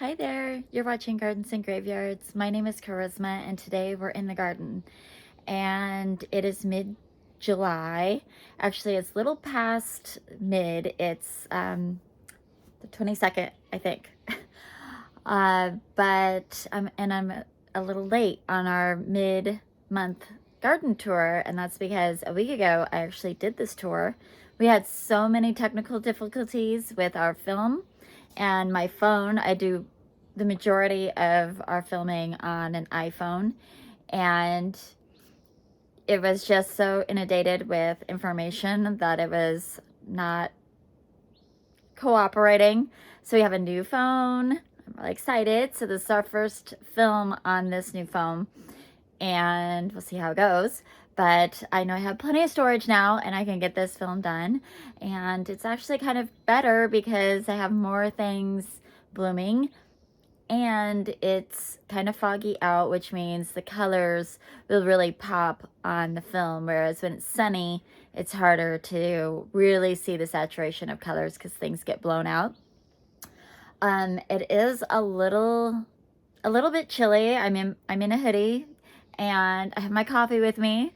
Hi there, you're watching Gardens and Graveyards. My name is Krykosmia and today we're in the garden and it is mid-July. Actually, it's a little past mid. It's the 22nd, I think. But I'm a little late on our mid-month garden tour, and that's because a week ago I actually did this tour. We had so many technical difficulties with our film and my phone. I do the majority of our filming on an iPhone, and it was just so inundated with information that it was not cooperating. So we have a new phone. I'm really excited. So this is our first film on this new phone, and we'll see how it goes. But I know I have plenty of storage now and I can get this film done. And it's actually kind of better because I have more things blooming and it's kind of foggy out, which means the colors will really pop on the film. Whereas when it's sunny, it's harder to really see the saturation of colors because things get blown out. It is a little bit chilly. I'm in a hoodie and I have my coffee with me.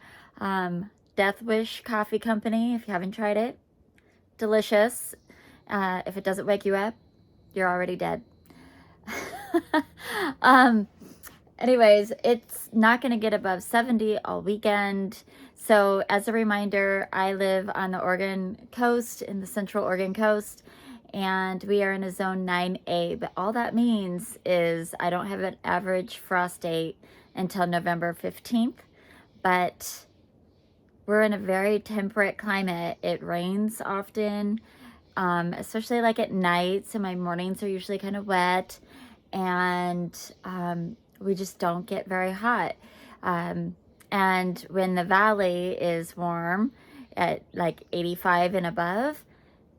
Death Wish Coffee Company, if you haven't tried it, delicious. If it doesn't wake you up, you're already dead. Anyways, it's not going to get above 70 all weekend. So as a reminder, I live on the Oregon coast, in the central Oregon coast, and we are in a zone 9A. But all that means is I don't have an average frost date until November 15th. But we're in a very temperate climate. It rains often, especially like at night. So my mornings are usually kind of wet, and we just don't get very hot. And when the valley is warm at like 85 and above,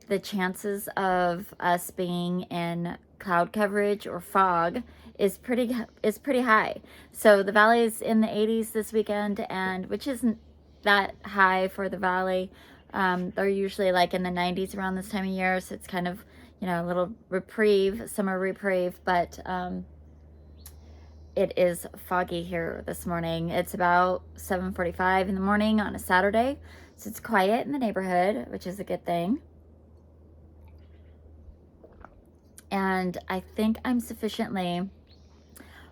the chances of us being in cloud coverage or fog is pretty high. So the valley is in the 80s this weekend, and which isn't that high for the valley. They're usually like in the 90s around this time of year, so it's kind of, you know, a little reprieve, summer reprieve. But it is foggy here this morning. It's about 7:45 in the morning on a Saturday, so it's quiet in the neighborhood, which is a good thing. And I think I'm sufficiently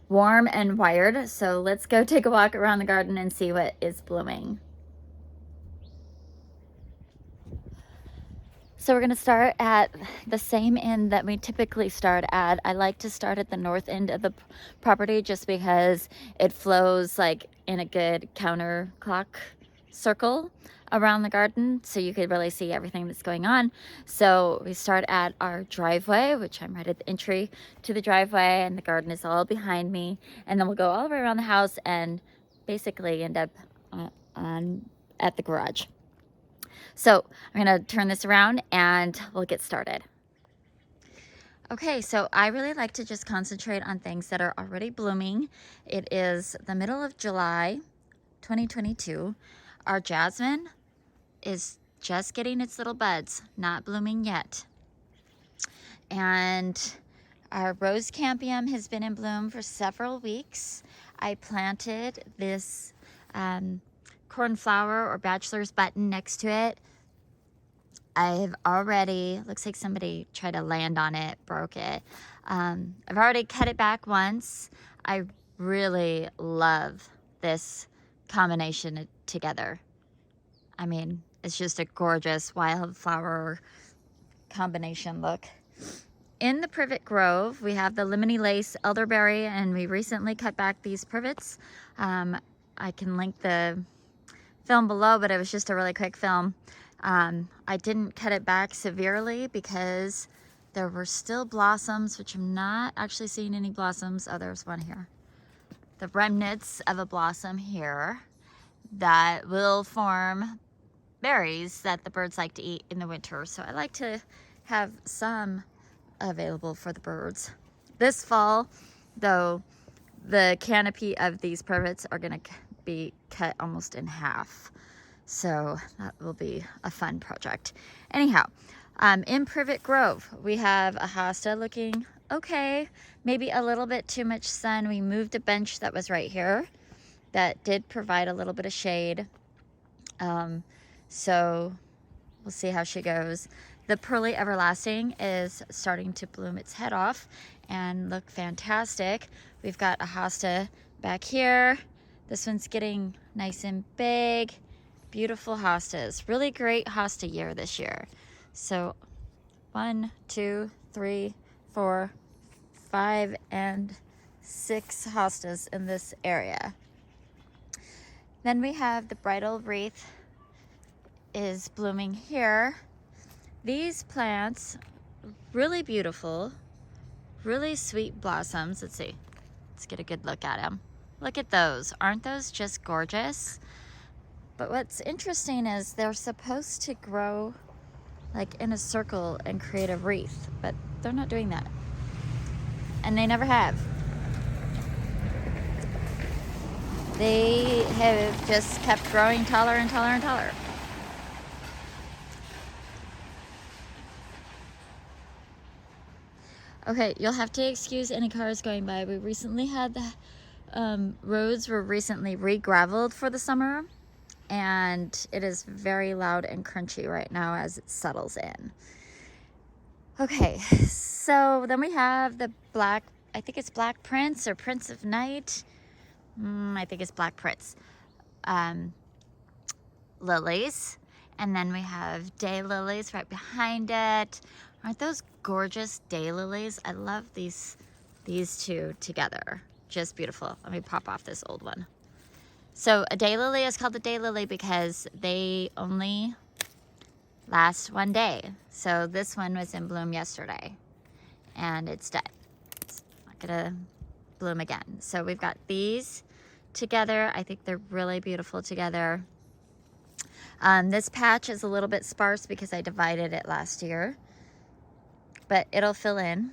warm and wired, so let's go take a walk around the garden and see what is blooming. So we're going to start at the same end that we typically start at. I like to start at the north end of the property just because it flows like in a good counterclock circle around the garden, so you could really see everything that's going on. So we start at our driveway, which I'm right at the entry to the driveway, and the garden is all behind me. And then we'll go all the way around the house and basically end up at the garage. So I'm going to turn this around and we'll get started. Okay, so I really like to just concentrate on things that are already blooming. It is the middle of July 2022. Our jasmine is just getting its little buds, not blooming yet. And our rose campium has been in bloom for several weeks. I planted this cornflower or bachelor's button next to it. I've already, looks like somebody tried to land on it, broke it. I've already cut it back once. I really love this combination together. I mean, it's just a gorgeous wildflower combination look. In the Privet Grove, we have the Lemony lace elderberry, and we recently cut back these privets. I can link the film below, but it was just a really quick film. I didn't cut it back severely because there were still blossoms, which I'm not actually seeing any blossoms. Oh, there's one here. The remnants of a blossom here that will form berries that the birds like to eat in the winter. So I like to have some available for the birds. This fall, though, the canopy of these privets are going to be cut almost in half. So that will be a fun project. Anyhow, in Privet Grove, we have a Hosta looking okay. Maybe a little bit too much sun. We moved a bench that was right here that did provide a little bit of shade. So we'll see how she goes. The Pearly Everlasting is starting to bloom its head off and look fantastic. We've got a Hosta back here. This one's getting nice and big. Beautiful hostas. Really great hosta year this year. So 1, 2, 3, 4, 5, and 6 hostas in this area. Then we have the Bridal Wreath is blooming here. These plants, really beautiful, really sweet blossoms. Let's see. Let's get a good look at them. Look at those. Aren't those just gorgeous? But what's interesting is they're supposed to grow like in a circle and create a wreath, but they're not doing that. And they never have. They have just kept growing taller and taller and taller. Okay, you'll have to excuse any cars going by. We recently had the roads were recently re-graveled for the summer, and it is very loud and crunchy right now as it settles in. Okay, so then we have the black, I think it's Black Prince or Prince of Night. I think it's Black Prince. Lilies. And then we have daylilies right behind it. Aren't those gorgeous daylilies? I love these two together. Just beautiful. Let me pop off this old one. So a daylily is called a daylily because they only last one day. So this one was in bloom yesterday and it's dead. It's not gonna bloom again. So we've got these together. I think they're really beautiful together. This patch is a little bit sparse because I divided it last year, but it'll fill in.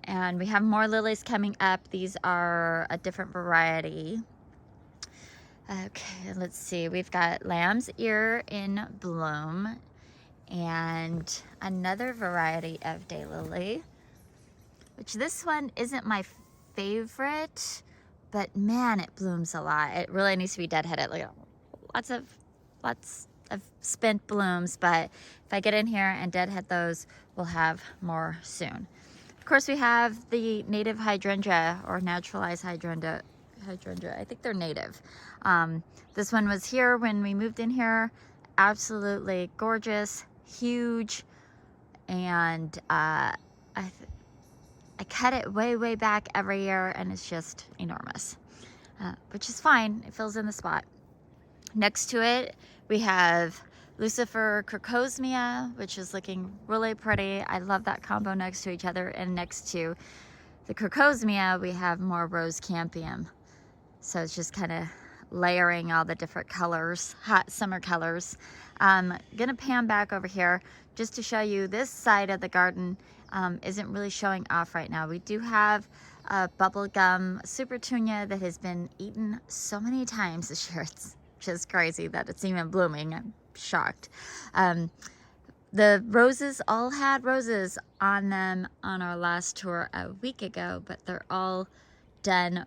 And we have more lilies coming up. These are a different variety. Okay, let's see. We've got Lamb's Ear in bloom and another variety of daylily, which this one isn't my favorite, but man, it blooms a lot. It really needs to be deadheaded. Like lots of spent blooms, but if I get in here and deadhead those, we'll have more soon. Of course, we have the native hydrangea or naturalized hydrangea. I think they're native. This one was here when we moved in here. Absolutely gorgeous, huge, and I cut it way back every year, and it's just enormous, which is fine. It fills in the spot. Next to it, we have Lucifer Krykosmia, which is looking really pretty. I love that combo next to each other. And next to the Krykosmia, we have more Rose Campium. So it's just kind of layering all the different colors, hot summer colors. Gonna pan back over here just to show you this side of the garden isn't really showing off right now. We do have a Gum Supertunia that has been eaten so many times this year. It's just crazy that it's even blooming. I'm shocked. The roses all had roses on them on our last tour a week ago, but they're all done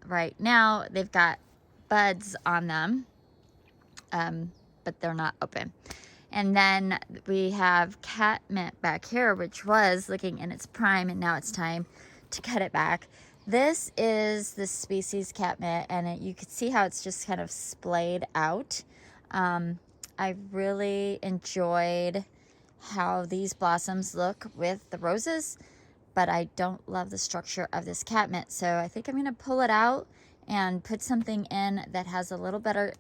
right now. They've got buds on them, but they're not open. And then we have Catmint back here, which was looking in its prime, and now it's time to cut it back. This is the species Catmint, and you can see how it's just kind of splayed out. I really enjoyed how these blossoms look with the roses, but I don't love the structure of this Catmint. So I think I'm going to pull it out and put something in that has a little better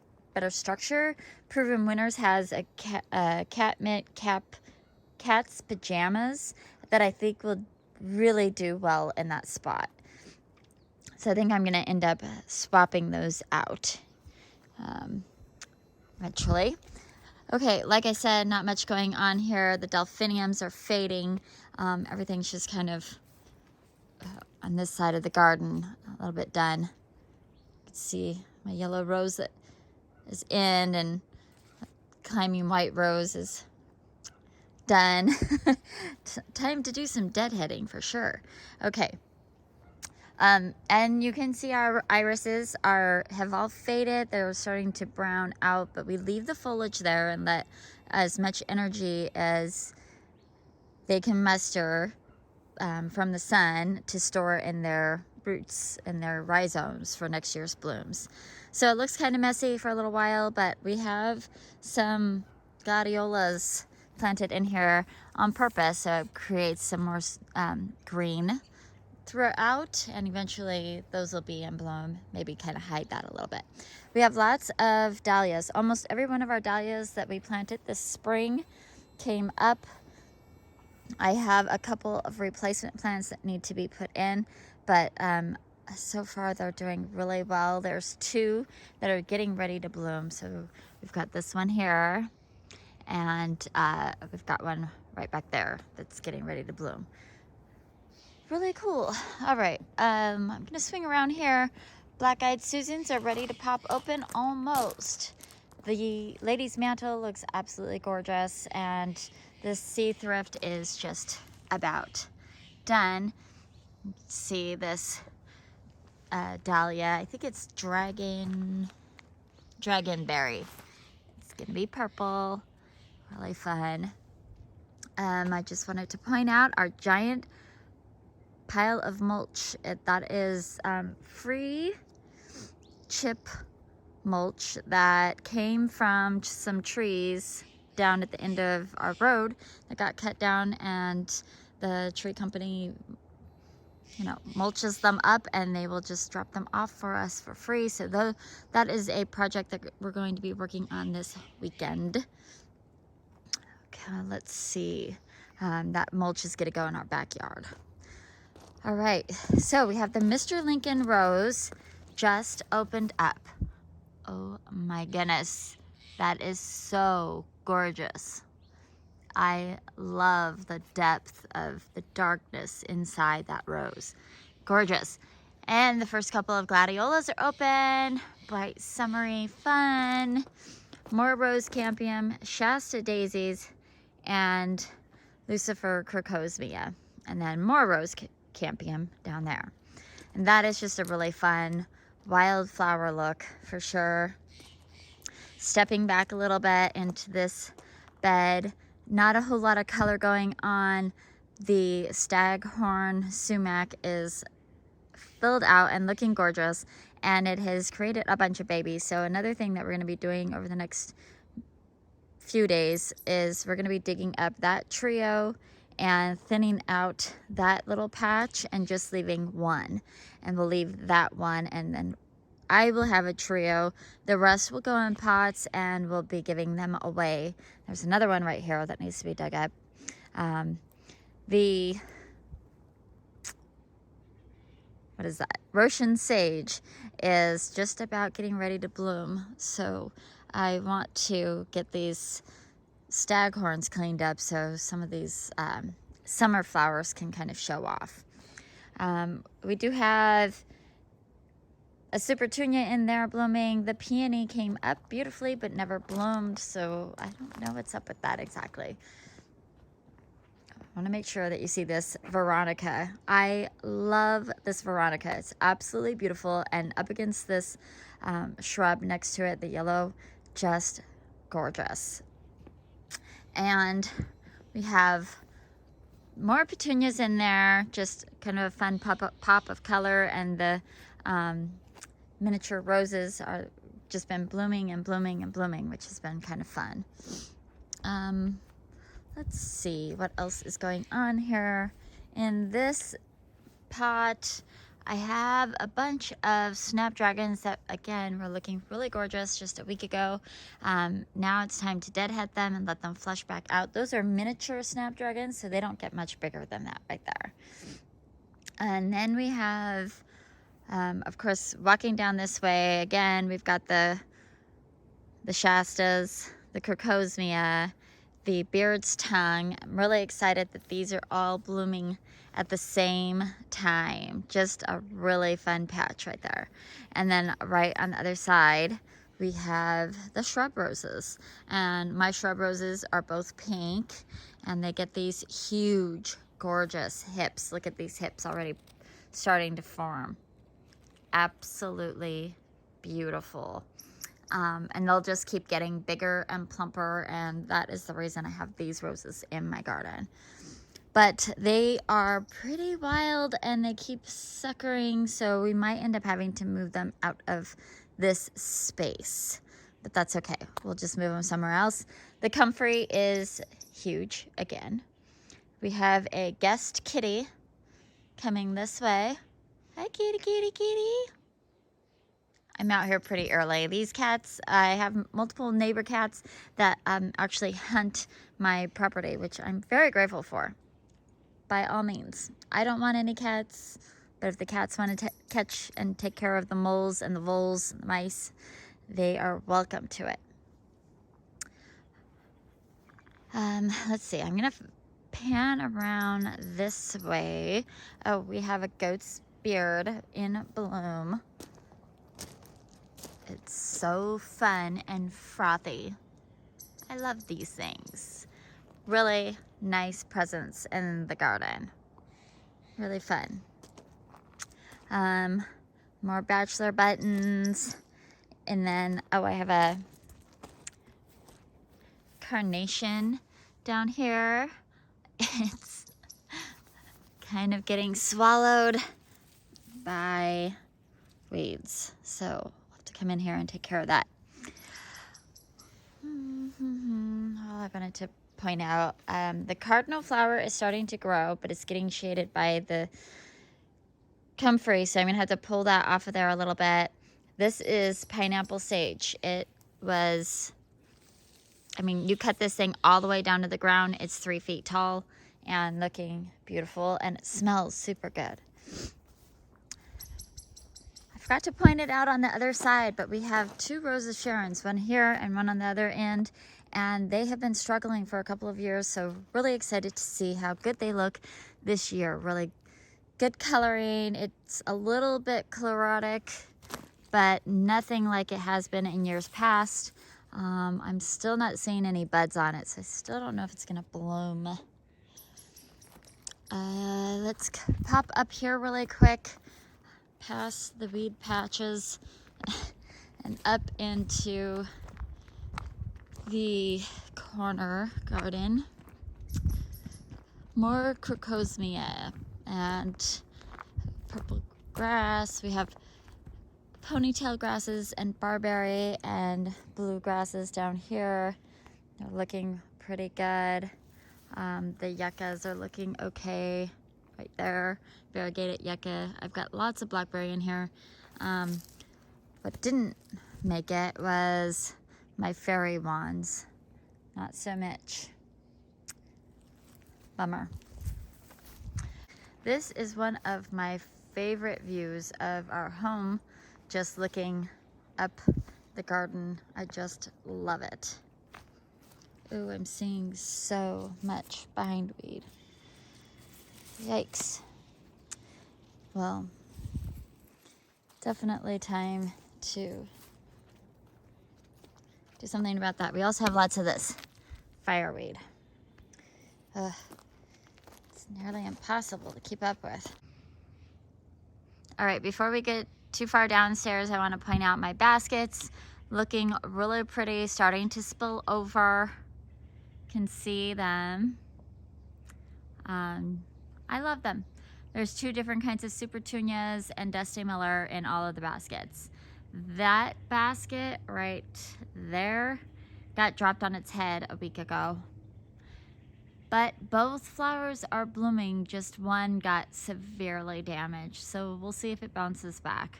structure. Proven Winners has a Catmint cat's pajamas that I think will really do well in that spot. So I think I'm going to end up swapping those out eventually. Okay, like I said, not much going on here. The delphiniums are fading. Everything's just kind of on this side of the garden, a little bit done. You can see my yellow rose that is in, and climbing white rose is done. Time to do some deadheading for sure. Okay. And you can see our irises have all faded. They're starting to brown out, but we leave the foliage there and let as much energy as they can muster from the sun to store in their roots and their rhizomes for next year's blooms. So it looks kind of messy for a little while, but we have some gladiolas planted in here on purpose, so it creates some more green throughout, and eventually those will be in bloom, maybe kind of hide that a little bit. We have lots of dahlias. Almost every one of our dahlias that we planted this spring came up. I have a couple of replacement plants that need to be put in, but so far they're doing really well. There's 2 that are getting ready to bloom. So we've got this one here, and we've got one right back there that's getting ready to bloom. Really cool. All right, I'm gonna swing around here. Black-eyed Susans are ready to pop open almost. The lady's mantle looks absolutely gorgeous, and this sea thrift is just about done. See this dahlia, I think it's dragonberry. It's gonna be purple, really fun. I just wanted to point out our giant pile of mulch. That is free chip mulch that came from some trees down at the end of our road that got cut down, and the tree company, you know, mulches them up and they will just drop them off for us for free. So that is a project that we're going to be working on this weekend. Okay, let's see. That mulch is going to go in our backyard. All right, so we have the Mr. Lincoln Rose just opened up. Oh my goodness, that is so gorgeous. I love the depth of the darkness inside that rose. Gorgeous. And the first couple of gladiolas are open. Bright, summery, fun. More rose campium, Shasta daisies, and Lucifer Krykosmia. And then more rose campium down there. And that is just a really fun wildflower look for sure. Stepping back a little bit into this bed, not a whole lot of color going on. The staghorn sumac is filled out and looking gorgeous, and it has created a bunch of babies. So another thing that we're going to be doing over the next few days is we're going to be digging up that trio and thinning out that little patch and just leaving one, and we'll leave that one, and then I will have a trio. The rest will go in pots and we'll be giving them away. There's another one right here that needs to be dug up. What is that? Russian sage is just about getting ready to bloom. So I want to get these staghorns cleaned up so some of these summer flowers can kind of show off. We do have a Supertunia in there blooming. The peony came up beautifully but never bloomed, so I don't know what's up with that exactly. I want to make sure that you see this Veronica. I love this Veronica. It's absolutely beautiful, and up against this shrub next to it, the yellow, just gorgeous. And we have more petunias in there, just kind of a fun pop of color, and the miniature roses are just been blooming and blooming and blooming, which has been kind of fun. Let's see what else is going on here. In this pot, I have a bunch of snapdragons that, again, were looking really gorgeous just a week ago. Now it's time to deadhead them and let them flush back out. Those are miniature snapdragons, so they don't get much bigger than that right there. And then we have, of course, walking down this way, again, we've got the Shastas, the Krykosmia, the Beard's Tongue. I'm really excited that these are all blooming at the same time. Just a really fun patch right there. And then right on the other side, we have the Shrub Roses. And my Shrub Roses are both pink, And they get these huge, gorgeous hips. Look at these hips already starting to form. Absolutely beautiful. And they'll just keep getting bigger and plumper, and that is the reason I have these roses in my garden. But they are pretty wild and they keep suckering, so we might end up having to move them out of this space. But that's okay. We'll just move them somewhere else. The comfrey is huge again. We have a guest kitty coming this way. Hi, kitty, kitty, kitty. I'm out here pretty early. These cats, I have multiple neighbor cats that actually hunt my property, which I'm very grateful for. By all means. I don't want any cats, but if the cats want to catch and take care of the moles and the voles and the mice, they are welcome to it. Let's see. I'm going to pan around this way. Oh, we have a goat's beard in bloom. It's so fun and frothy. I love these things. Really nice presence in the garden. Really fun. More bachelor buttons. And then, oh, I have a carnation down here. It's kind of getting swallowed by weeds. So I'll have to come in here and take care of that. Oh, I wanted to point out, the cardinal flower is starting to grow, but it's getting shaded by the comfrey, so I'm gonna have to pull that off of there a little bit. This is pineapple sage. It was, I mean, you cut this thing all the way down to the ground. It's 3 feet tall and looking beautiful, and it smells super good. I forgot to point it out on the other side, but we have 2 Rose of Sharon's, one here and one on the other end, and they have been struggling for a couple of years, so really excited to see how good they look this year. Really good coloring. It's a little bit chlorotic, but nothing like it has been in years past. I'm still not seeing any buds on it, so I still don't know if it's gonna bloom. Let's pop up here really quick, past the weed patches and up into the corner garden. More Krykosmia and purple grass. We have ponytail grasses and barberry and blue grasses down here. They're looking pretty good. The yuccas are looking okay right there. Variegated yucca. I've got lots of blackberry in here. What didn't make it was my fairy wands. Not so much. Bummer. This is one of my favorite views of our home, just looking up the garden. I just love it. Ooh, I'm seeing so much bindweed. Yikes. Well, definitely time to do something about that. We also have lots of this fireweed. It's nearly impossible to keep up with. All right, before we get too far downstairs, I want to point out my baskets looking really pretty, starting to spill over. Can see them. I love them. There's 2 different kinds of Supertunias and Dusty Miller in all of the baskets. That basket right there got dropped on its head a week ago. But both flowers are blooming, just one got severely damaged. So we'll see if it bounces back.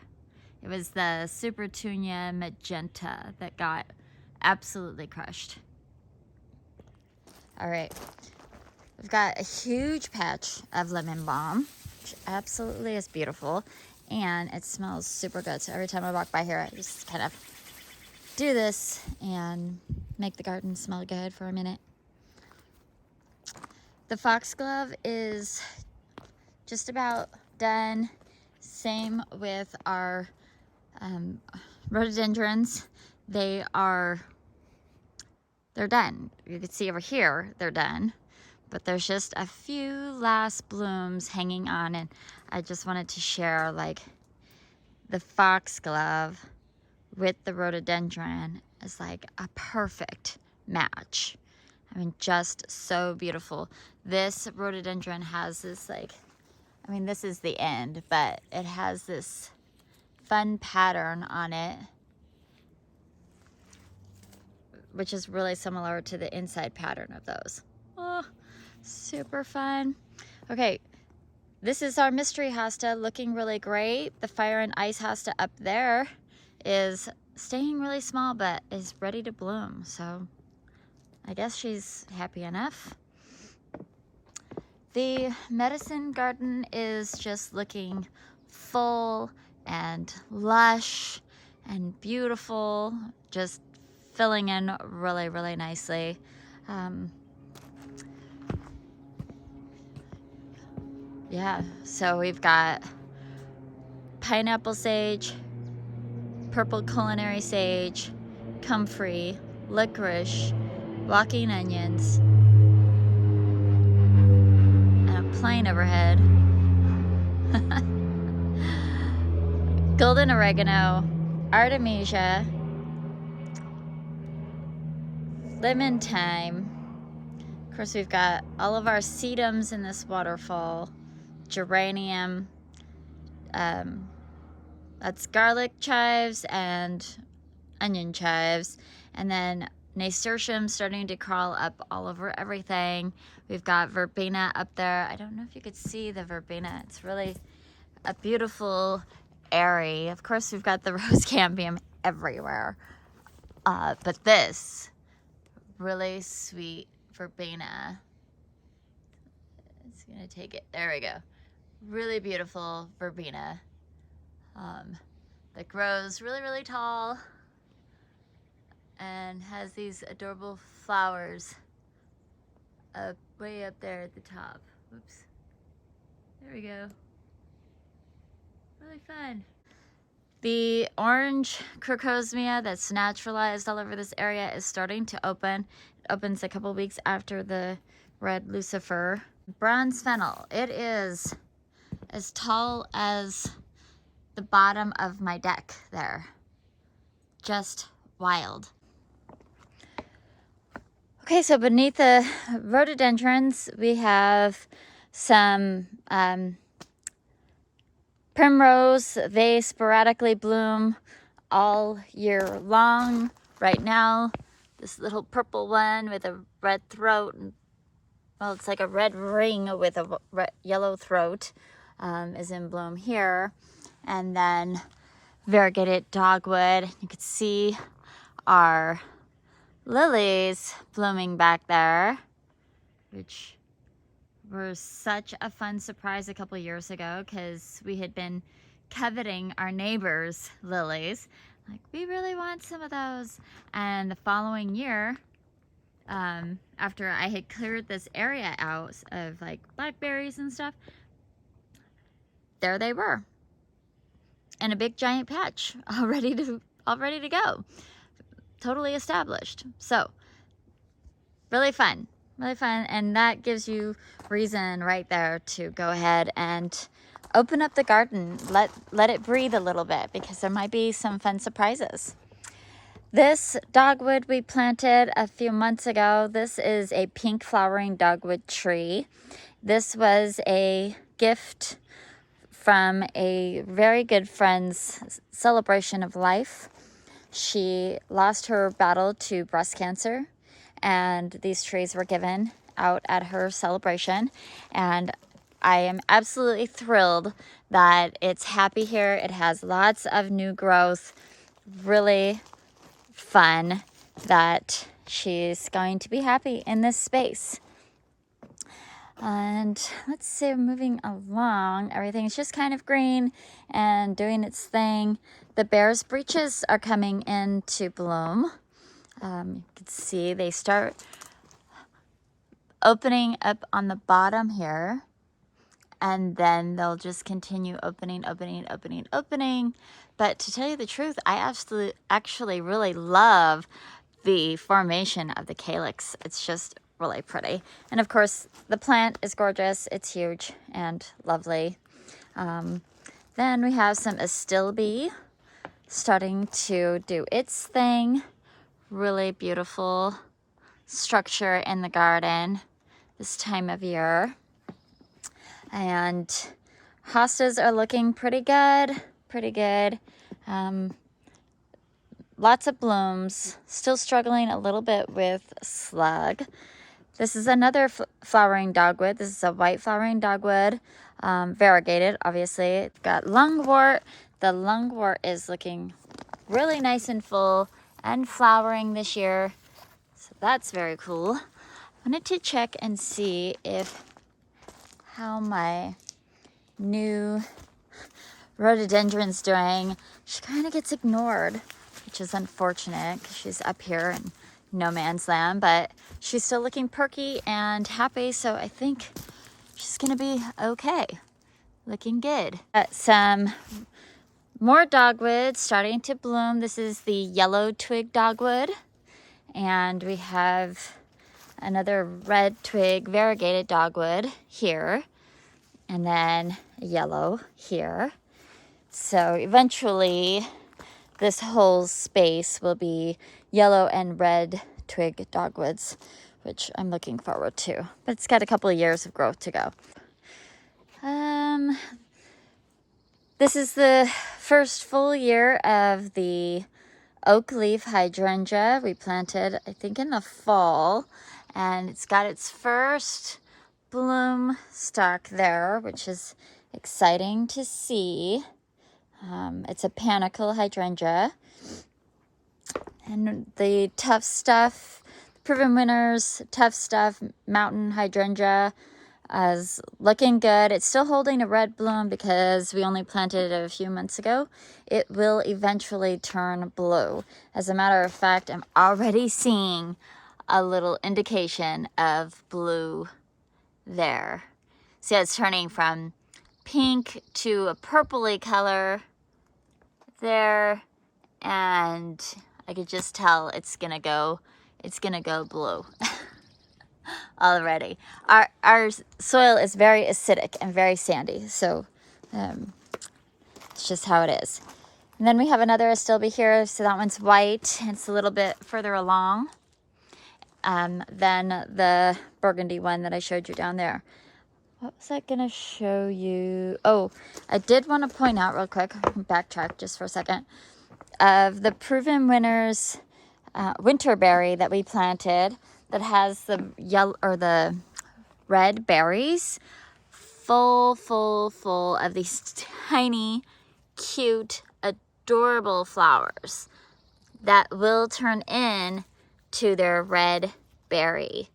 It was the Supertunia magenta that got absolutely crushed. All right, we've got a huge patch of lemon balm, which absolutely is beautiful, and it smells super good. So every time I walk by here, I just kind of do this and make the garden smell good for a minute. The foxglove is just about done. Same with our rhododendrons. They're done. You can see over here, they're done. but there's just a few last blooms hanging on, and I just wanted to share like the foxglove with the rhododendron is like a perfect match. I mean, just so beautiful. This rhododendron has this like, I mean, this is the end, but it has this fun pattern on it, which is really similar to the inside pattern of those. Oh, super fun. Okay, this is our mystery hosta, looking really great. The fire and ice hosta up there is staying really small, but is ready to bloom. So I guess she's happy enough. The medicine garden is just looking full and lush and beautiful, just filling in really, really nicely. Yeah, so we've got pineapple sage, purple culinary sage, comfrey, licorice, walking onions, and a plain overhead. Golden oregano, artemisia, lemon thyme. Of course, we've got all of our sedums in this waterfall. Geranium, that's garlic chives and onion chives, and then Nasturtium starting to crawl up all over everything. We've got Verbena up there. I don't know if you could see the Verbena. It's really a beautiful airy. Of course, we've got the rose cambium everywhere, but this really sweet Verbena, it's gonna take it, there we go. Really beautiful Verbena that grows really, really tall and has these adorable flowers way up there at the top. Oops. There we go. Really fun. The orange Krykosmia that's naturalized all over this area is starting to open. It opens a couple weeks after the red lucifer. Bronze fennel. It is as tall as the bottom of my deck there. Just wild. Okay, so beneath the rhododendrons, we have some primrose. They sporadically bloom all year long. Right now, this little purple one with a red throat, well, it's like a red ring with a yellow throat, is in bloom here. And then variegated dogwood. You can see our lilies blooming back there, which were such a fun surprise a couple years ago because we had been coveting our neighbors' lilies. Like, we really want some of those. And the following year, after I had cleared this area out of like blackberries and stuff, there they were in a big giant patch, all ready to go, totally established. So really fun, and that gives you reason right there to go ahead and open up the garden, let it breathe a little bit, because there might be some fun surprises. This dogwood we planted a few months ago. This is a pink flowering dogwood tree. This was a gift from a very good friend's celebration of life. She lost her battle to breast cancer, and these trees were given out at her celebration. And I am absolutely thrilled that it's happy here. It has lots of new growth. Really fun that she's going to be happy in this space. And let's see, moving along, everything's just kind of green and doing its thing. The bear's breeches are coming into bloom. You can see they start opening up on the bottom here, and then they'll just continue opening. But to tell you the truth, I actually really love the formation of the calyx. It's just really pretty. And of course, the plant is gorgeous. It's huge and lovely. Then we have some Astilbe starting to do its thing. Really beautiful structure in the garden this time of year. And hostas are looking pretty good, pretty good. Lots of blooms, still struggling a little bit with slug. This is another flowering dogwood. This is a white flowering dogwood, variegated, obviously. It's got lungwort. The lungwort is looking really nice and full and flowering this year. So that's very cool. I wanted to check and see how my new rhododendron's doing. She kind of gets ignored, which is unfortunate because she's up here in no man's land, but she's still looking perky and happy, so I think she's gonna be okay. Looking good. Got some more dogwoods starting to bloom. This is the yellow twig dogwood, and we have another red twig variegated dogwood here, and then a yellow here. So eventually this whole space will be yellow and red twig dogwoods, which I'm looking forward to. But it's got a couple of years of growth to go. This is the first full year of the oak leaf hydrangea we planted, I think, in the fall. And it's got its first bloom stalk there, which is exciting to see. It's a panicle hydrangea. And the tough stuff, Proven Winners, tough stuff, mountain hydrangea is looking good. It's still holding a red bloom because we only planted it a few months ago. It will eventually turn blue. As a matter of fact, I'm already seeing a little indication of blue there. See, it's turning from pink to a purpley color there, and I could just tell it's gonna go blue already. Our soil is very acidic and very sandy, so it's just how it is. And then we have another Astilbe here, so that one's white. It's a little bit further along than the burgundy one that I showed you down there. What was I gonna show you? Oh, I did want to point out real quick, backtrack just for a second, of the Proven Winners winterberry that we planted that has the yellow or the red berries, full of these tiny, cute, adorable flowers that will turn in to their red berry.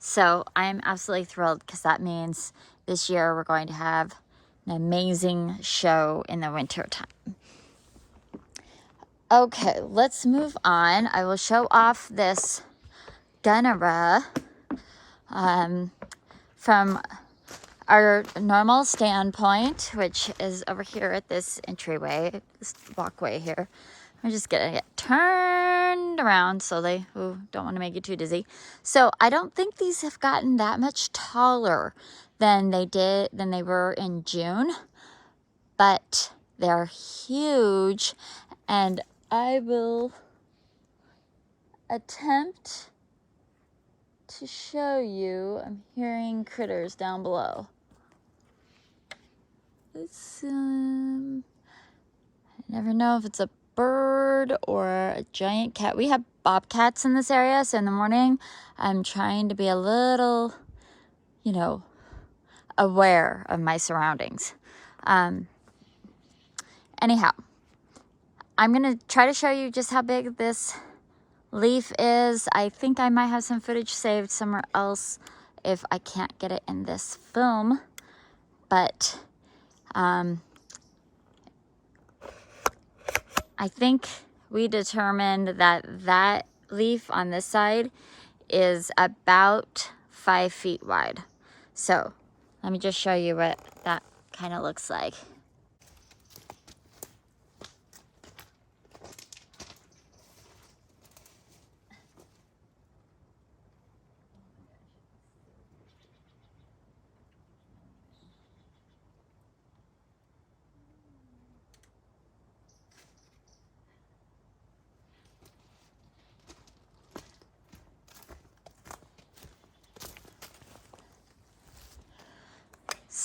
So I'm absolutely thrilled because that means this year we're going to have an amazing show in the winter time. Okay, let's move on. I will show off this Gunnera from our normal standpoint, which is over here at this entryway, this walkway here. I'm just gonna get turned around slowly. Ooh, don't want to make you too dizzy. So I don't think these have gotten that much taller than they were in June, but they're huge, and I will attempt to show you. I'm hearing critters down below. It's I never know if it's a bird or a giant cat. We have bobcats in this area, so in the morning I'm trying to be a little, aware of my surroundings. Anyhow, I'm gonna try to show you just how big this leaf is. I think I might have some footage saved somewhere else if I can't get it in this film, but I think we determined that leaf on this side is about 5 feet wide. So let me just show you what that kind of looks like.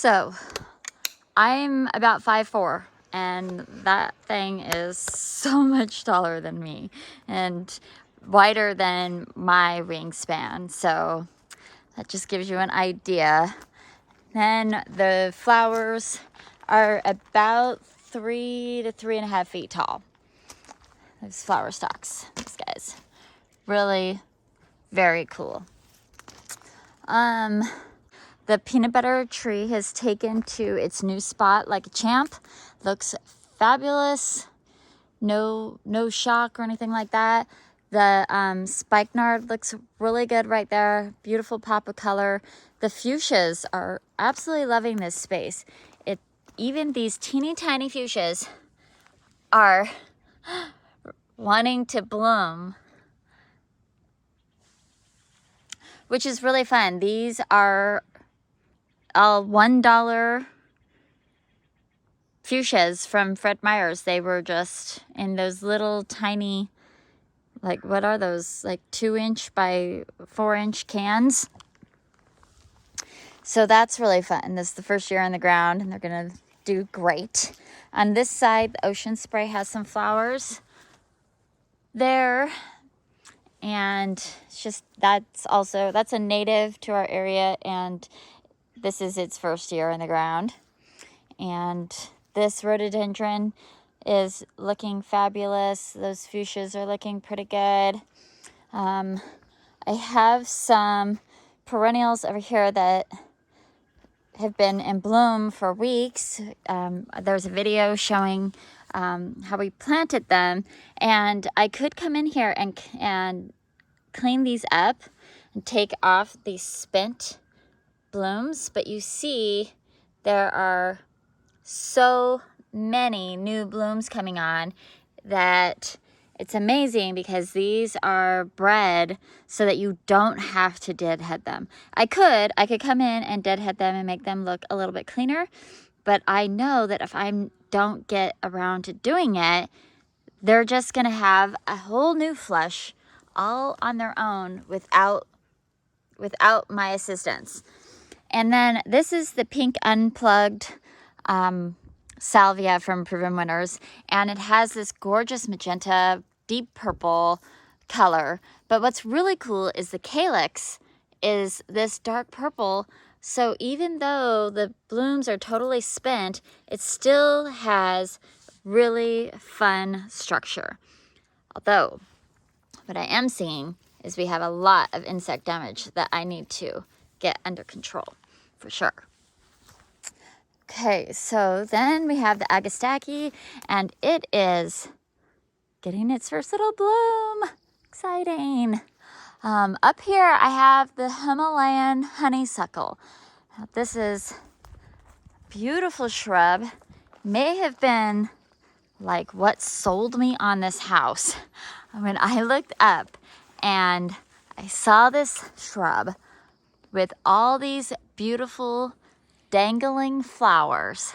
So I'm about 5'4", and that thing is so much taller than me and wider than my wingspan. So that just gives you an idea. Then the flowers are about 3 to 3.5 feet tall. Those flower stalks, these guys. Really very cool. The peanut butter tree has taken to its new spot like a champ. Looks fabulous. No shock or anything like that. The spikenard looks really good right there. Beautiful pop of color. The fuchsias are absolutely loving this space. Even these teeny tiny fuchsias are wanting to bloom, which is really fun. These are all $1 fuchsias from Fred Meyer's. They were just in those little tiny, like, what are those? Like 2-inch by 4-inch cans. So that's really fun. This is the first year on the ground, and they're gonna do great. On this side, the ocean spray has some flowers there. And it's just, that's a native to our area, and this is its first year in the ground. And this rhododendron is looking fabulous. Those fuchsias are looking pretty good. I have some perennials over here that have been in bloom for weeks. There's a video showing how we planted them, and I could come in here and clean these up and take off these spent blooms, but you see there are so many new blooms coming on that it's amazing, because these are bred so that you don't have to deadhead them. I could come in and deadhead them and make them look a little bit cleaner, but I know that if I don't get around to doing it, they're just gonna have a whole new flush all on their own without my assistance. And then this is the pink unplugged salvia from Proven Winners, and it has this gorgeous magenta, deep purple color. But what's really cool is the calyx is this dark purple. So even though the blooms are totally spent, it still has really fun structure. Although, what I am seeing is we have a lot of insect damage that I need to get under control, for sure. Okay, so then we have the Agastagi, and it is getting its first little bloom. Exciting. Up here, I have the Himalayan Honeysuckle. Now, this is a beautiful shrub. May have been like what sold me on this house. When I looked up and I saw this shrub with all these beautiful dangling flowers,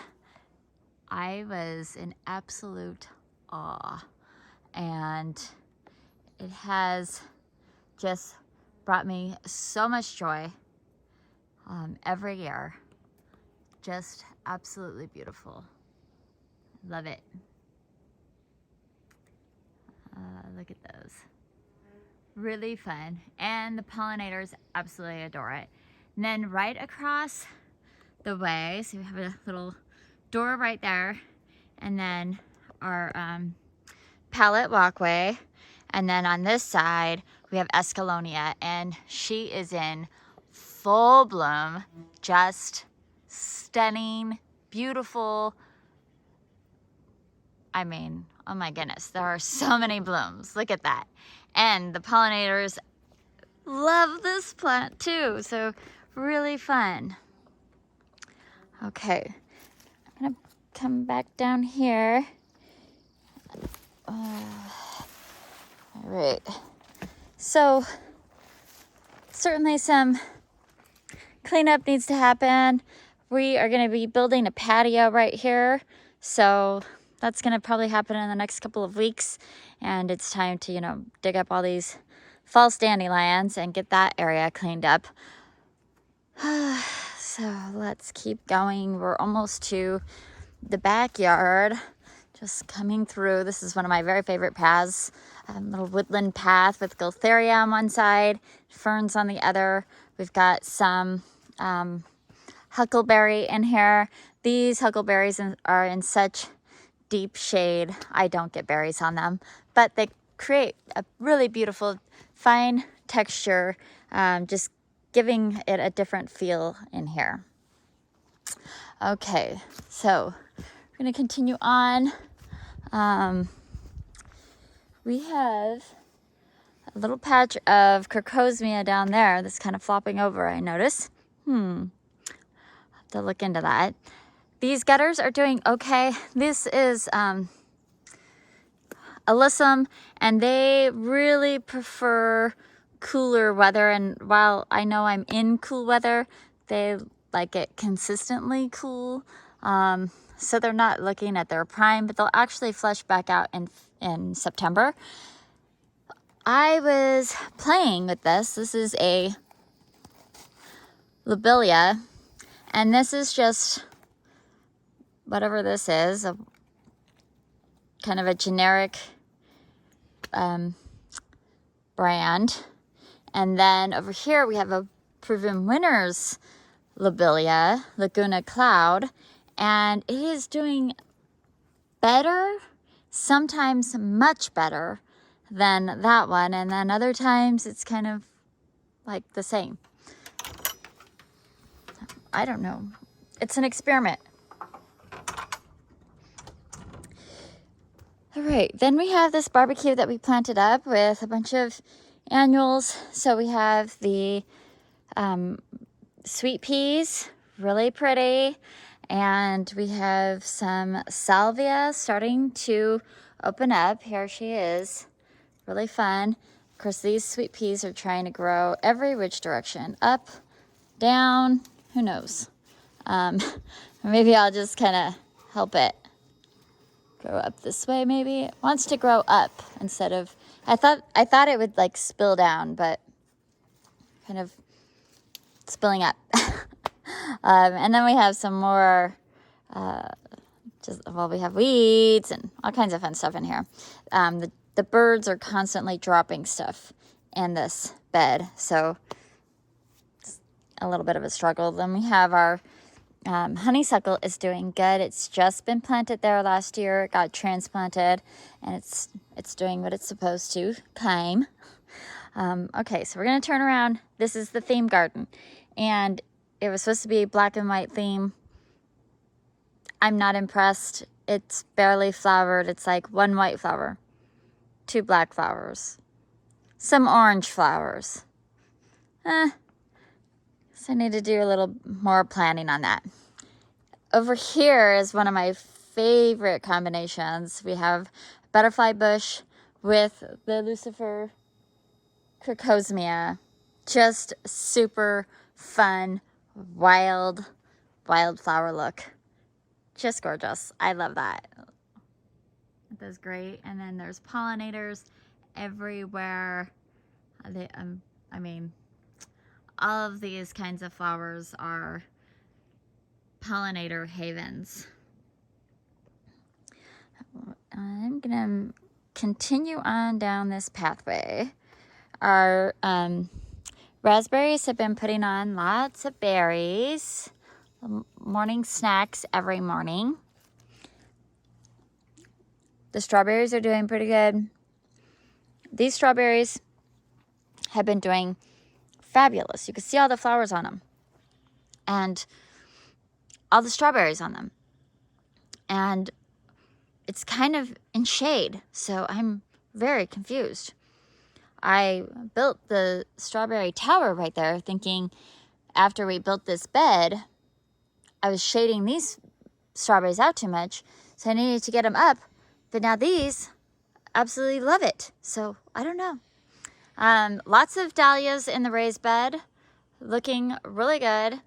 I was in absolute awe. And it has just brought me so much joy every year. Just absolutely beautiful. Love it. Look at those. Really fun. And the pollinators absolutely adore it. And then right across the way, so we have a little door right there, and then our pallet walkway. And then on this side, we have Escalonia, and she is in full bloom. Just stunning, beautiful. I mean, oh my goodness, there are so many blooms. Look at that. And the pollinators love this plant too, so really fun. Okay, I'm gonna come back down here. All right, so certainly some cleanup needs to happen. We are gonna be building a patio right here, so that's gonna probably happen in the next couple of weeks, and it's time to, dig up all these false dandelions and get that area cleaned up. So let's keep going. We're almost to the backyard. Just coming through. This is one of my very favorite paths. Little woodland path with Gualtheria on one side, ferns on the other. We've got some huckleberry in here. These huckleberries are in such deep shade. I don't get berries on them, but they create a really beautiful, fine texture, just giving it a different feel in here. Okay, so we're going to continue on. We have a little patch of Krykosmia down there that's kind of flopping over, I notice. Have to look into that. These gutters are doing okay. This is Alyssum, and they really prefer cooler weather. And while I know I'm in cool weather, they like it consistently cool. So they're not looking at their prime, but they'll actually flush back out in September. I was playing with this. This is a lobelia, and this is just whatever this is, a kind of a generic brand. And then over here we have a Proven Winners lobelia, Laguna Cloud, and it is doing better, sometimes much better than that one, and then other times it's kind of like the same. I don't know. It's an experiment. All right, then we have this barbecue that we planted up with a bunch of annuals. So we have the sweet peas, really pretty, and we have some salvia starting to open up. Here she is, really fun. Of course, these sweet peas are trying to grow every which direction, up, down, who knows. Maybe I'll just kind of help it grow up this way. Maybe it wants to grow up instead of, I thought it would like spill down, but kind of spilling up. And then we have some more we have weeds and all kinds of fun stuff in here. The birds are constantly dropping stuff in this bed, so it's a little bit of a struggle. Then we have our honeysuckle is doing good. It's just been planted there last year. It got transplanted, and it's doing what it's supposed to, climb. Okay, so we're going to turn around. This is the theme garden, and it was supposed to be a black and white theme. I'm not impressed. It's barely flowered. It's like one white flower, 2 black flowers, some orange flowers. So I need to do a little more planning on that. Over here is one of my favorite combinations. We have butterfly bush with the Lucifer Krykosmia. Just super fun, wild flower look. Just gorgeous. I love that. That's great. And then there's pollinators everywhere. I mean, all of these kinds of flowers are pollinator havens. I'm gonna continue on down this pathway. Our raspberries have been putting on lots of berries. Morning snacks every morning. The strawberries are doing pretty good. These strawberries have been doing fabulous. You can see all the flowers on them and all the strawberries on them, and it's kind of in shade, so I'm very confused. I built the strawberry tower right there thinking after we built this bed I was shading these strawberries out too much, so I needed to get them up, but now these absolutely love it, so I don't know. Lots of dahlias in the raised bed, looking really good,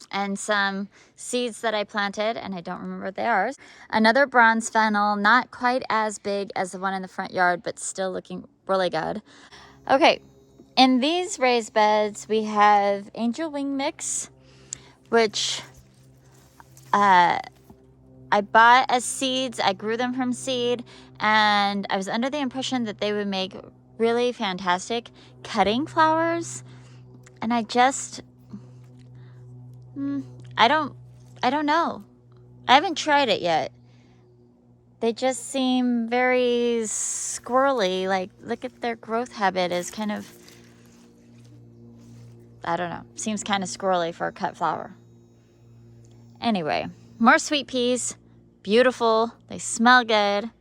and some seeds that I planted, and I don't remember what they are. Another bronze fennel, not quite as big as the one in the front yard, but still looking really good. Okay, in these raised beds, we have angel wing mix which I bought as seeds. I grew them from seed, and I was under the impression that they would make really fantastic cutting flowers. And I just, I don't know. I haven't tried it yet. They just seem very squirrely. Like, look at their growth habit is kind of, I don't know, seems kind of squirrely for a cut flower. Anyway, more sweet peas, beautiful. They smell good.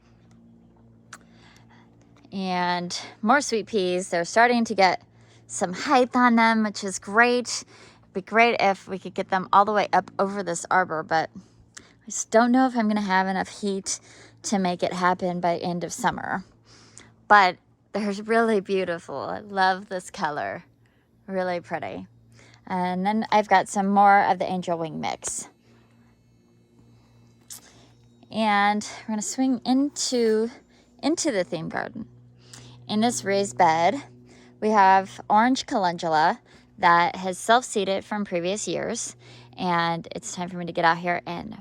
And more sweet peas. They're starting to get some height on them, which is great. It'd be great if we could get them all the way up over this arbor, but I just don't know if I'm going to have enough heat to make it happen by end of summer. But they're really beautiful. I love this color. Really pretty. And then I've got some more of the angel wing mix. And we're going to swing into the theme garden. In this raised bed, we have orange calendula that has self-seeded from previous years. And it's time for me to get out here and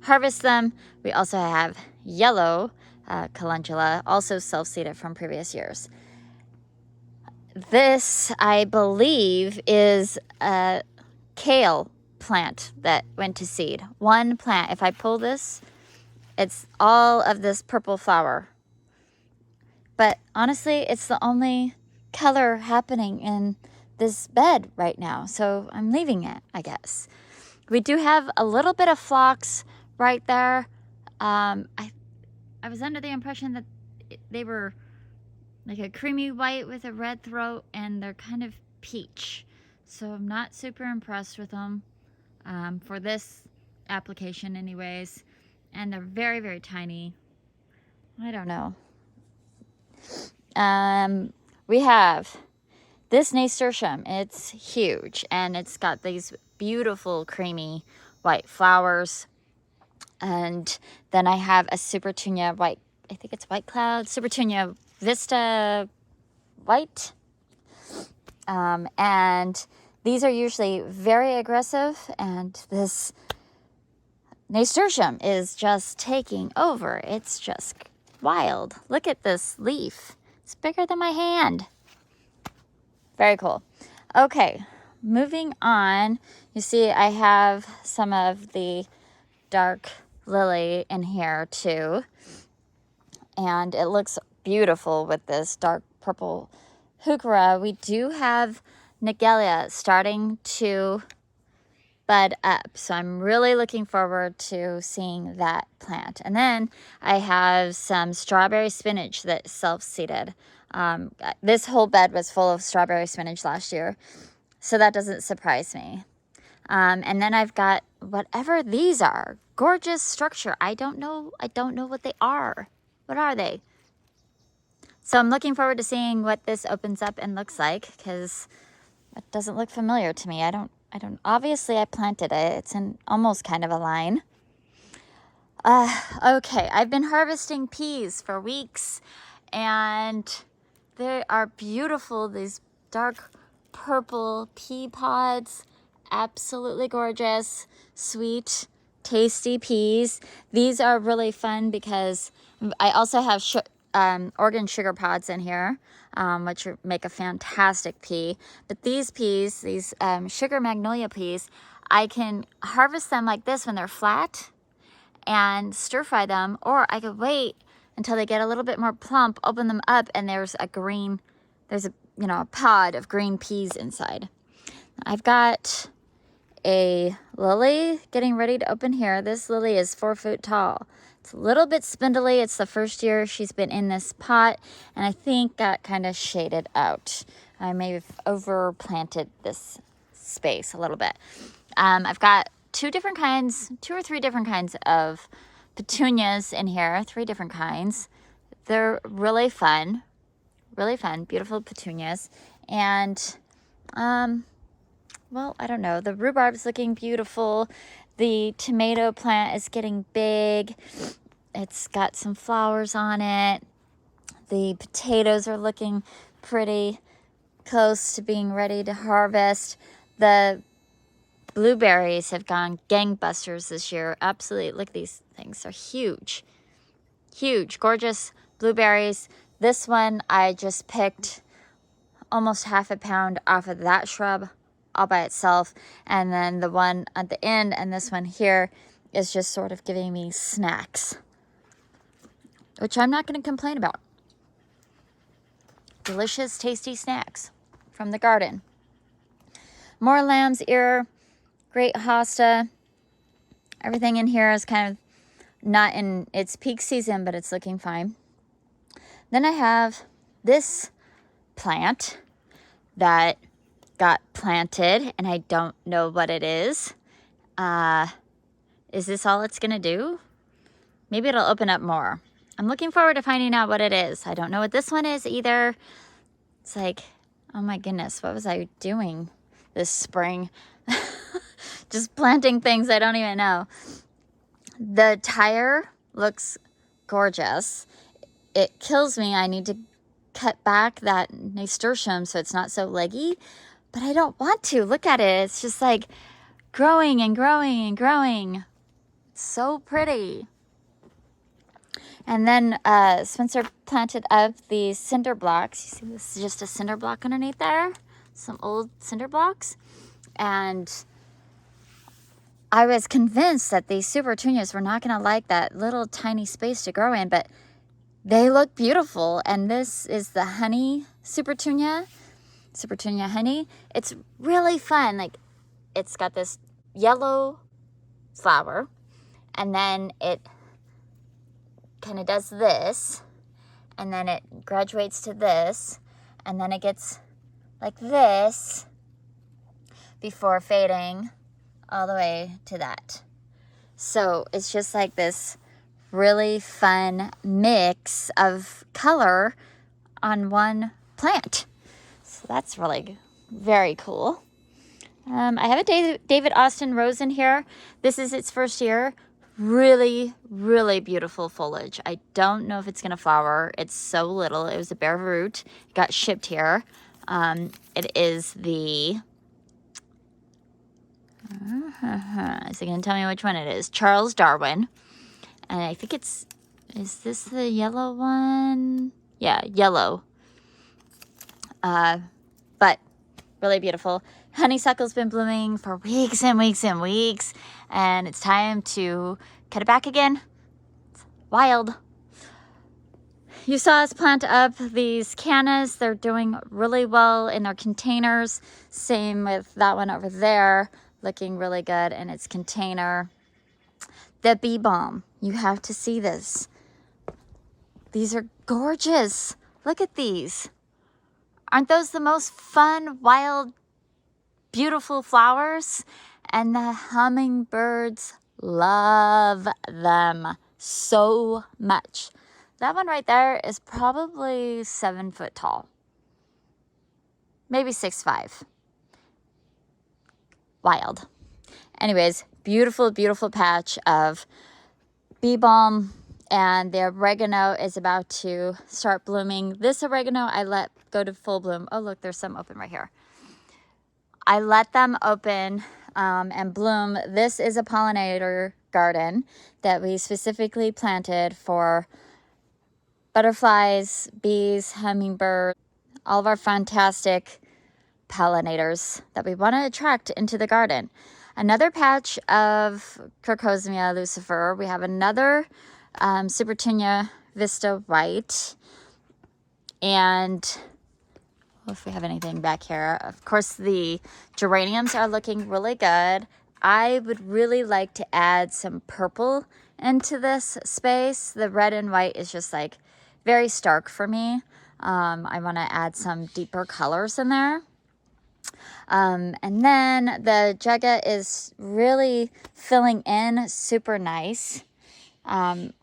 harvest them. We also have yellow calendula, also self-seeded from previous years. This, I believe, is a kale plant that went to seed. One plant. If I pull this, it's all of this purple flower. But honestly, it's the only color happening in this bed right now. So I'm leaving it, I guess. We do have a little bit of phlox right there. I was under the impression that they were like a creamy white with a red throat, and they're kind of peach. So I'm not super impressed with them for this application anyways. And they're very, very tiny. I don't know. We have this Nasturtium. It's huge, and it's got these beautiful creamy white flowers. And then I have a Supertunia white, I think it's White Cloud, Supertunia Vista White. And these are usually very aggressive, and this Nasturtium is just taking over. It's just wild. Look at this leaf. It's bigger than my hand. Very cool. Okay, moving on. You see I have some of the dark lily in here too, and it looks beautiful with this dark purple heuchera. We do have Magnolia starting to bud up, so I'm really looking forward to seeing that plant. And then I have some strawberry spinach that's self-seeded. This whole bed was full of strawberry spinach last year, so that doesn't surprise me. And then I've got whatever these are. Gorgeous structure. I don't know what they are. What are they? So I'm looking forward to seeing what this opens up and looks like, because it doesn't look familiar to me. I don't, obviously I planted it. It's in almost kind of a line. Okay, I've been harvesting peas for weeks, and they are beautiful. These dark purple pea pods. Absolutely gorgeous, sweet, tasty peas. These are really fun because I also have Oregon sugar pods in here, which make a fantastic pea. But these peas, these sugar magnolia peas, I can harvest them like this when they're flat and stir fry them, or I could wait until they get a little bit more plump, open them up, and there's a pod of green peas inside. I've got a lily getting ready to open here. This lily is 4 foot tall. It's a little bit spindly. It's the first year she's been in this pot, and I think got kind of shaded out. I may have overplanted this space a little bit. I've got 2 or 3 different kinds of petunias in here, 3 different kinds. They're really fun, beautiful petunias. And well, I don't know. The rhubarb's looking beautiful. The tomato plant is getting big. It's got some flowers on it. The potatoes are looking pretty close to being ready to harvest. The blueberries have gone gangbusters this year. Absolutely. Look at these things. They're huge. Huge, gorgeous blueberries. This one I just picked almost half a pound off of that shrub all by itself. And then the one at the end and this one here is just sort of giving me snacks, which I'm not going to complain about. Delicious, tasty snacks from the garden. More lamb's ear, great hosta. Everything in here is kind of not in its peak season, but it's looking fine. Then I have this plant that got planted, and I don't know what it is. Is this all it's gonna do? Maybe it'll open up more. I'm looking forward to finding out what it is. I don't know what this one is either. It's like, oh my goodness, what was I doing this spring? Just planting things I don't even know. The tire looks gorgeous. It kills me. I need to cut back that Nasturtium so it's not so leggy, but I don't want to. Look at it. It's just like growing and growing and growing. It's so pretty. And then Spencer planted up these cinder blocks. You see, this is just a cinder block underneath there. Some old cinder blocks. And I was convinced that these Supertunias were not going to like that little tiny space to grow in, but they look beautiful. And this is the honey Supertunia honey. It's really fun. Like, it's got this yellow flower, and then it kind of does this, and then it graduates to this, and then it gets like this before fading all the way to that. So it's just like this really fun mix of color on one plant. So that's really very cool. I have a David Austin rose in here. This is its first year. Really, really beautiful foliage. I don't know if it's going to flower. It's so little. It was a bare root. It got shipped here. It is the... Is it going to tell me which one it is? Charles Darwin. And I think it's... Is this the yellow one? Yeah, yellow. But really beautiful. Honeysuckle's been blooming for weeks and weeks and weeks. And it's time to cut it back again. It's wild. You saw us plant up these cannas. They're doing really well in their containers. Same with that one over there. Looking really good in its container. The bee balm. You have to see this. These are gorgeous. Look at these. Aren't those the most fun, wild, beautiful flowers? And the hummingbirds love them so much. That one right there is probably 7 foot tall. Maybe 6'5". Wild. Anyways, beautiful, beautiful patch of bee balm, and the oregano is about to start blooming. This oregano I let go to full bloom. Oh, look, there's some open right here. I let them open and bloom. This is a pollinator garden that we specifically planted for butterflies, bees, hummingbirds, all of our fantastic pollinators that we want to attract into the garden. Another patch of Krykosmia lucifer. We have another Supertunia Vista White. And if we have anything back here, of course the geraniums are looking really good. I would really like to add some purple into this space. The red and white is just like very stark for me. I want to add some deeper colors in there. And then the Jugga is really filling in super nice,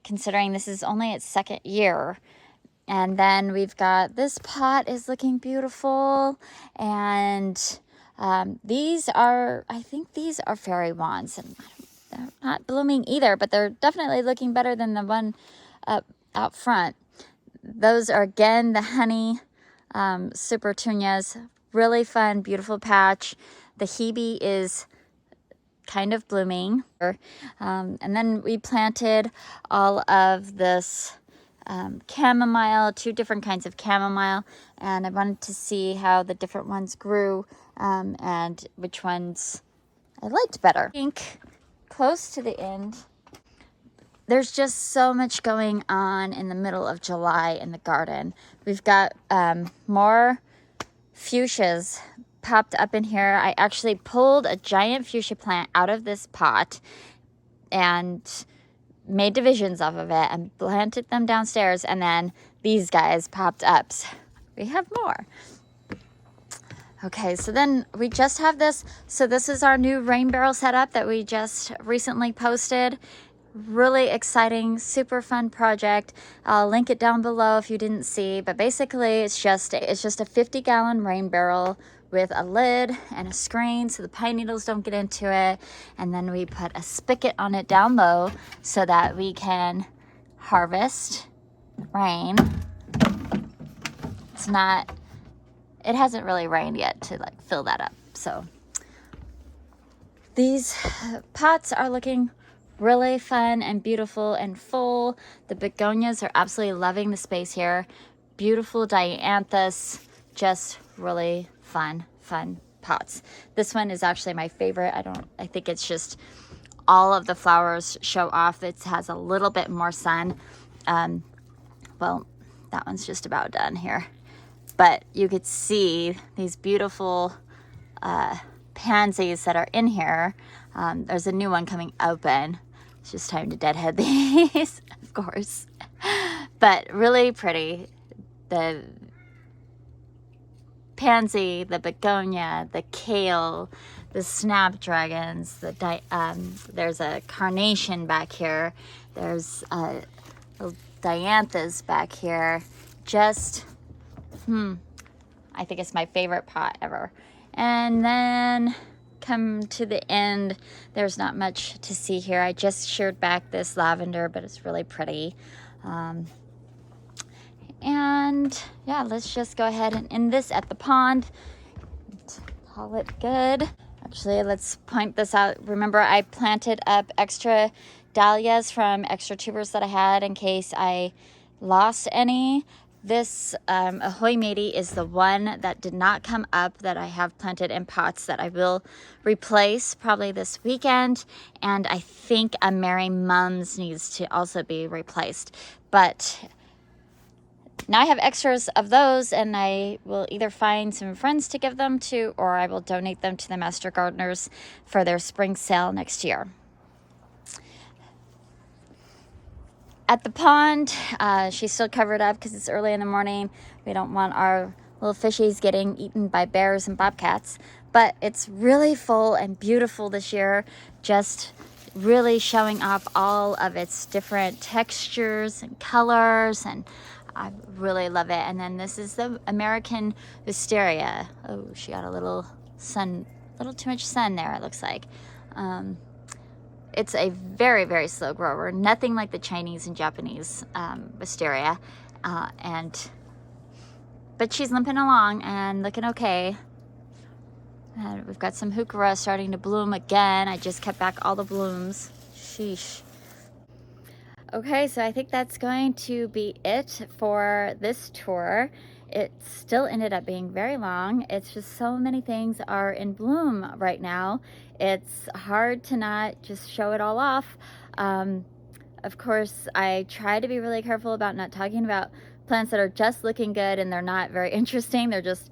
considering this is only its second year. And then we've got this pot is looking beautiful. And these are, I think these are fairy wands. And they're not blooming either, but they're definitely looking better than the one up out front. Those are, again, the honey Supertunias. Really fun, beautiful patch. The Hebe is kind of blooming. And then we planted all of this chamomile, 2 different kinds of chamomile, and I wanted to see how the different ones grew and which ones I liked better. I think close to the end, there's just so much going on in the middle of July in the garden. We've got more fuchsias popped up in here. I actually pulled a giant fuchsia plant out of this pot and made divisions off of it and planted them downstairs, and then these guys popped up. So we have more. Okay, so then we just have this. So this is our new rain barrel setup that we just recently posted. Really exciting, super fun project. I'll link it down below if you didn't see, but basically it's just a 50-gallon rain barrel with a lid and a screen so the pine needles don't get into it, and then we put a spigot on it down low so that we can harvest rain. It hasn't really rained yet to like fill that up. So these pots are looking really fun and beautiful and full. The begonias are absolutely loving the space here. Beautiful dianthus, just really fun pots. This one is actually my favorite. I think it's just all of the flowers show off. It has a little bit more sun. Well, that one's just about done here. But you could see these beautiful pansies that are in here. There's a new one coming open. It's just time to deadhead these, of course. But really pretty. The pansy, the begonia, the kale, the snapdragons, there's a carnation back here. There's a dianthus back here. Just, I think it's my favorite pot ever. And then come to the end, there's not much to see here. I just sheared back this lavender, but it's really pretty. And yeah, let's just go ahead and end this at the pond. Call it good. Actually, let's point this out. Remember, I planted up extra dahlias from extra tubers that I had in case I lost any. This Ahoy Matey is the one that did not come up that I have planted in pots that I will replace probably this weekend. And I think a Mary Mums needs to also be replaced. But now I have extras of those, and I will either find some friends to give them to, or I will donate them to the Master Gardeners for their spring sale next year. At the pond, she's still covered up because it's early in the morning. We don't want our little fishies getting eaten by bears and bobcats. But it's really full and beautiful this year, just really showing off all of its different textures and colors, and I really love it. And then this is the American Wisteria. Oh, she got a little too much sun there, it looks like. It's a very, very slow grower, nothing like the Chinese and Japanese wisteria, but she's limping along and looking okay. And we've got some heuchera starting to bloom again. I just kept back all the blooms. Sheesh. Okay, so I think that's going to be it for this tour. It still ended up being very long. It's just so many things are in bloom right now. It's hard to not just show it all off. Of course, I try to be really careful about not talking about plants that are just looking good and they're not very interesting. They're just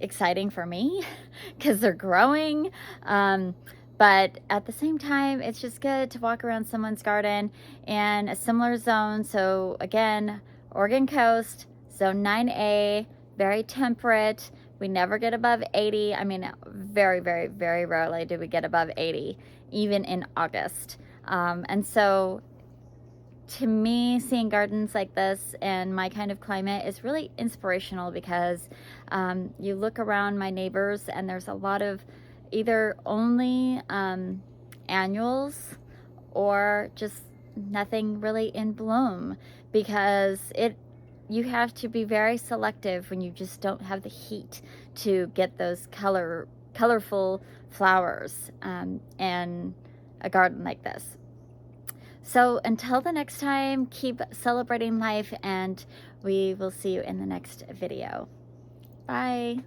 exciting for me because they're growing. But at the same time, it's just good to walk around someone's garden in a similar zone. So again, Oregon Coast, Zone 9A, very temperate. We never get above 80. I mean, very, very, very rarely do we get above 80, even in August. And so to me, seeing gardens like this in my kind of climate is really inspirational because you look around my neighbors and there's a lot of either only annuals or just nothing really in bloom, because you have to be very selective when you just don't have the heat to get those colorful flowers in a garden like this. So until the next time, keep celebrating life, and we will see you in the next video. Bye.